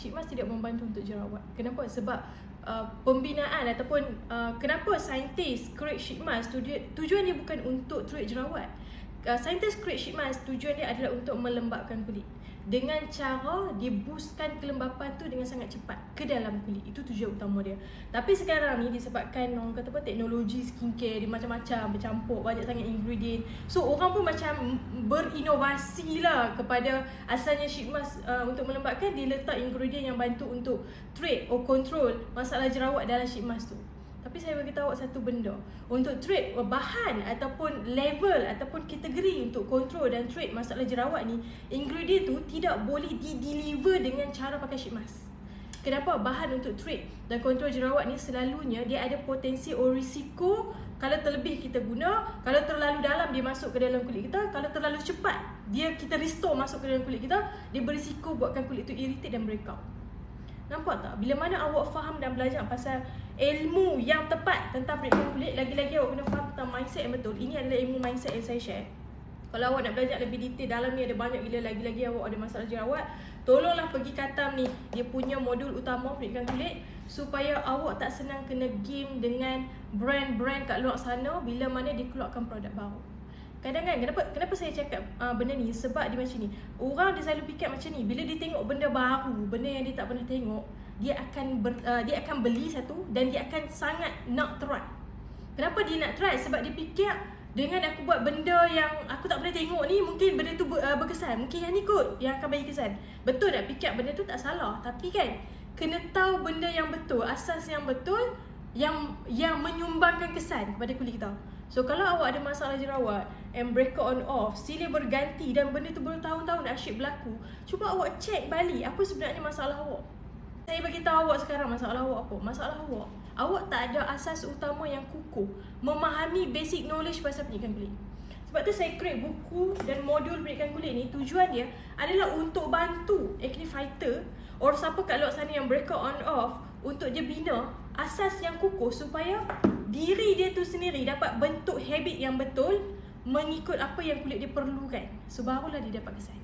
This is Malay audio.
sheet mask tidak membantu untuk jerawat. Kenapa? Sebab pembinaan ataupun kenapa saintis create sheet mask, tujuan dia bukan untuk treat jerawat. Saintis create sheet mask, tujuan dia adalah untuk melembabkan kulit dengan cara dia boostkan kelembapan tu dengan sangat cepat ke dalam kulit. Itu tujuan utama dia. Tapi sekarang ni disebabkan orang kata apa, teknologi skincare dia macam-macam, bercampur banyak sangat ingredient. So orang pun macam berinovasi lah kepada asalnya sheet mask untuk melembabkan, dia letak ingredient yang bantu untuk treat or control masalah jerawat dalam sheet mask tu. Tapi saya bagi tahu satu benda, untuk treat bahan ataupun level ataupun kategori untuk control dan treat masalah jerawat ni, ingredient tu tidak boleh di-deliver dengan cara pakai sheet mask. Kenapa? Bahan untuk treat dan kontrol jerawat ni selalunya dia ada potensi atau risiko kalau terlebih kita guna, kalau terlalu dalam dia masuk ke dalam kulit kita, kalau terlalu cepat kita restore masuk ke dalam kulit kita, dia berisiko buatkan kulit tu irritate dan breakout. Nampak tak? Bila mana awak faham dan belajar pasal ilmu yang tepat tentang pendidikan kulit, lagi-lagi awak kena faham tentang mindset yang betul. Ini adalah ilmu mindset yang saya share. Kalau awak nak belajar lebih detail, dalam ni ada banyak gila, lagi-lagi awak ada masalah jerawat, tolonglah pergi Katam ni, dia punya modul utama pendidikan kulit, supaya awak tak senang kena game dengan brand-brand kat luar sana bila mana dia keluarkan produk baru. Kadang-kadang kenapa saya cakap benda ni, sebab dia macam ni. Orang dia selalu fikir macam ni, bila dia tengok benda baru, benda yang dia tak pernah tengok, dia akan beli satu dan dia akan sangat nak try. Kenapa dia nak try? Sebab dia fikir dengan aku buat benda yang aku tak pernah tengok ni, mungkin benda tu berkesan. Mungkin yang ni kot yang akan bagi kesan. Betul tak? Fikir benda tu tak salah, tapi kan kena tahu benda yang betul, asas yang betul, yang menyumbangkan kesan kepada kulit kita. So kalau awak ada masalah jerawat and breakout on off, silih berganti dan benda tu bertahun-tahun asyik berlaku, cuba awak cek balik apa sebenarnya masalah awak. Saya bagi tahu awak sekarang masalah awak apa? Masalah awak tak ada asas utama yang kukuh, memahami basic knowledge pasal pendidikan kulit. Sebab tu saya create buku dan modul pendidikan kulit ni, tujuan dia adalah untuk bantu acne fighter or siapa kat luar sana yang breakout on off, untuk dia bina asas yang kukuh supaya diri dia tu sendiri dapat bentuk habit yang betul mengikut apa yang kulit dia perlukan. So barulah dia dapat kesan.